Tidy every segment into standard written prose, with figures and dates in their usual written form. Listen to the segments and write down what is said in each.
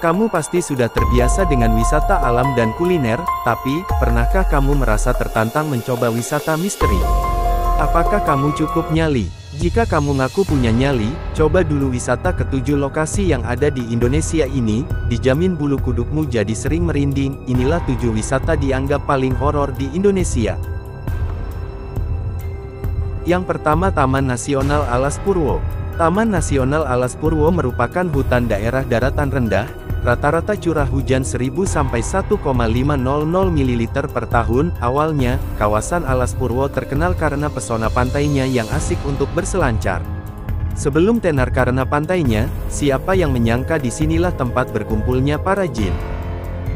Kamu pasti sudah terbiasa dengan wisata alam dan kuliner, tapi, pernahkah kamu merasa tertantang mencoba wisata misteri? Apakah kamu cukup nyali? Jika kamu ngaku punya nyali, coba dulu wisata ke-7 lokasi yang ada di Indonesia ini, dijamin bulu kudukmu jadi sering merinding. Inilah 7 wisata dianggap paling horor di Indonesia. Yang pertama, Taman Nasional Alas Purwo. Taman Nasional Alas Purwo merupakan hutan daerah daratan rendah. Rata-rata curah hujan 1000 sampai 1,500 ml per tahun. Awalnya, kawasan Alas Purwo terkenal karena pesona pantainya yang asik untuk berselancar. Sebelum tenar karena pantainya, siapa yang menyangka disinilah tempat berkumpulnya para jin.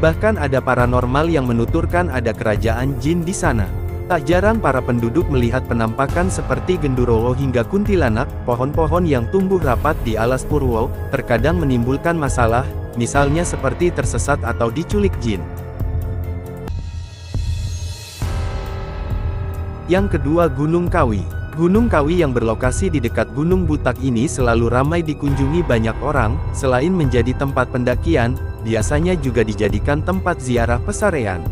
Bahkan ada paranormal yang menuturkan ada kerajaan jin di sana. Tak jarang para penduduk melihat penampakan seperti genderuwo hingga kuntilanak. Pohon-pohon yang tumbuh rapat di Alas Purwo terkadang menimbulkan masalah, misalnya seperti tersesat atau diculik jin. Yang kedua, Gunung Kawi. Gunung Kawi yang berlokasi di dekat Gunung Butak ini selalu ramai dikunjungi banyak orang. Selain menjadi tempat pendakian, biasanya juga dijadikan tempat ziarah pesarean.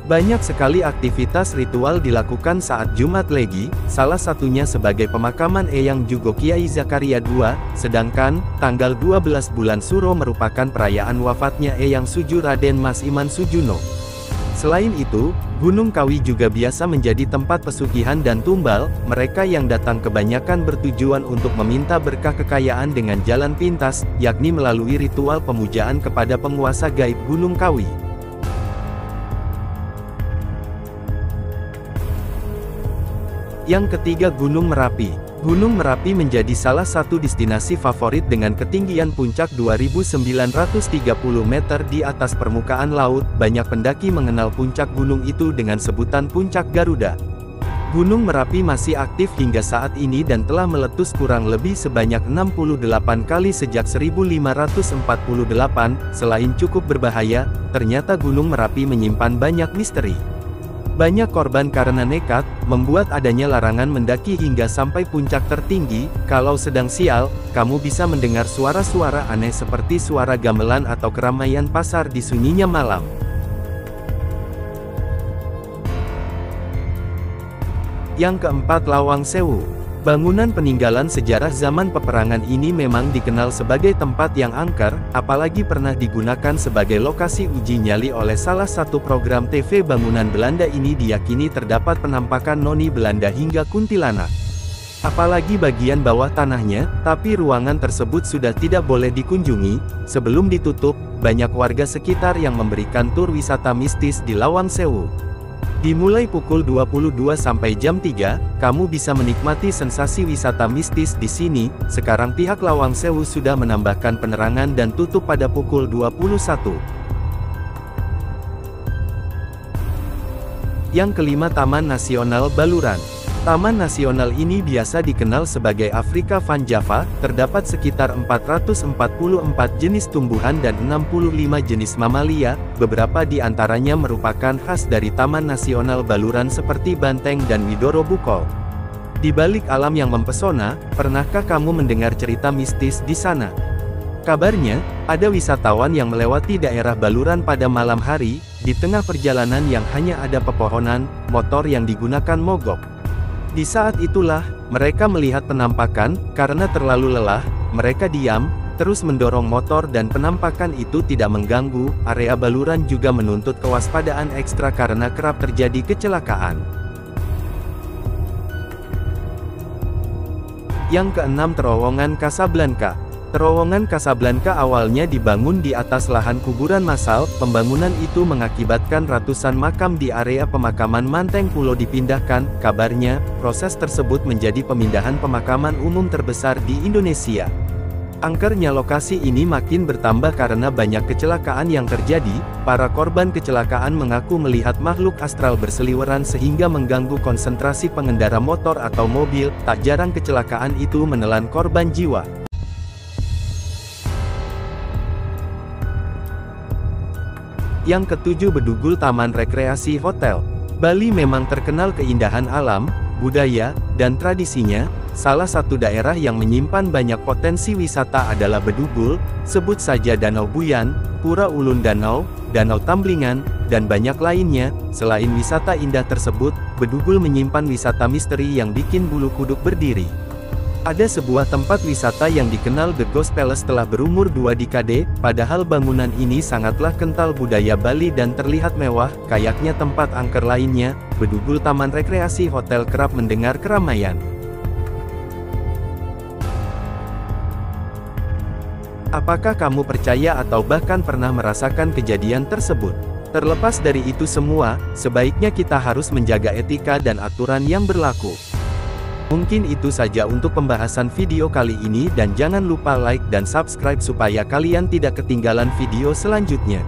Banyak sekali aktivitas ritual dilakukan saat Jumat Legi, salah satunya sebagai pemakaman Eyang Jugo Kiai Zakaria II, sedangkan, tanggal 12 bulan Suro merupakan perayaan wafatnya Eyang Suju Raden Mas Iman Sujuno. Selain itu, Gunung Kawi juga biasa menjadi tempat pesugihan dan tumbal. Mereka yang datang kebanyakan bertujuan untuk meminta berkah kekayaan dengan jalan pintas, yakni melalui ritual pemujaan kepada penguasa gaib Gunung Kawi. Yang ketiga, Gunung Merapi. Gunung Merapi menjadi salah satu destinasi favorit dengan ketinggian puncak 2.930 meter di atas permukaan laut. Banyak pendaki mengenal puncak gunung itu dengan sebutan Puncak Garuda. Gunung Merapi masih aktif hingga saat ini dan telah meletus kurang lebih sebanyak 68 kali sejak 1548. Selain cukup berbahaya, ternyata Gunung Merapi menyimpan banyak misteri. Banyak korban karena nekat, membuat adanya larangan mendaki hingga sampai puncak tertinggi. Kalau sedang sial, kamu bisa mendengar suara-suara aneh seperti suara gamelan atau keramaian pasar di sunyinya malam. Yang keempat, Lawang Sewu. Bangunan peninggalan sejarah zaman peperangan ini memang dikenal sebagai tempat yang angker, apalagi pernah digunakan sebagai lokasi uji nyali oleh salah satu program TV. Bangunan Belanda ini diyakini terdapat penampakan noni Belanda hingga kuntilanak. Apalagi bagian bawah tanahnya, tapi ruangan tersebut sudah tidak boleh dikunjungi. Sebelum ditutup, banyak warga sekitar yang memberikan tur wisata mistis di Lawang Sewu. Dimulai pukul 22 sampai jam 3, kamu bisa menikmati sensasi wisata mistis di sini. Sekarang pihak Lawang Sewu sudah menambahkan penerangan dan tutup pada pukul 21. Yang kelima, Taman Nasional Baluran. Taman nasional ini biasa dikenal sebagai Afrika Van Java. Terdapat sekitar 444 jenis tumbuhan dan 65 jenis mamalia. Beberapa di antaranya merupakan khas dari Taman Nasional Baluran seperti banteng dan Widoro Bukol. Di balik alam yang mempesona, pernahkah kamu mendengar cerita mistis di sana? Kabarnya, ada wisatawan yang melewati daerah Baluran pada malam hari, di tengah perjalanan yang hanya ada pepohonan, motor yang digunakan mogok. Di saat itulah, mereka melihat penampakan. Karena terlalu lelah, mereka diam, terus mendorong motor dan penampakan itu tidak mengganggu. Area Baluran juga menuntut kewaspadaan ekstra karena kerap terjadi kecelakaan. Yang keenam, Terowongan Casablanca. Terowongan Casablanca awalnya dibangun di atas lahan kuburan massal. Pembangunan itu mengakibatkan ratusan makam di area pemakaman Manteng Pulo dipindahkan. Kabarnya, proses tersebut menjadi pemindahan pemakaman umum terbesar di Indonesia. Angkernya lokasi ini makin bertambah karena banyak kecelakaan yang terjadi. Para korban kecelakaan mengaku melihat makhluk astral berseliweran sehingga mengganggu konsentrasi pengendara motor atau mobil. Tak jarang kecelakaan itu menelan korban jiwa. Yang ketujuh, Bedugul Taman Rekreasi Hotel. Bali memang terkenal keindahan alam, budaya, dan tradisinya. Salah satu daerah yang menyimpan banyak potensi wisata adalah Bedugul, sebut saja Danau Buyan, Pura Ulun Danau, Danau Tamblingan, dan banyak lainnya. Selain wisata indah tersebut, Bedugul menyimpan wisata misteri yang bikin bulu kuduk berdiri. Ada sebuah tempat wisata yang dikenal The Ghost Palace telah berumur 2 dekade, padahal bangunan ini sangatlah kental budaya Bali dan terlihat mewah, kayaknya tempat angker lainnya. Bedugul Taman Rekreasi Hotel kerap mendengar keramaian. Apakah kamu percaya atau bahkan pernah merasakan kejadian tersebut? Terlepas dari itu semua, sebaiknya kita harus menjaga etika dan aturan yang berlaku. Mungkin itu saja untuk pembahasan video kali ini dan jangan lupa like dan subscribe supaya kalian tidak ketinggalan video selanjutnya.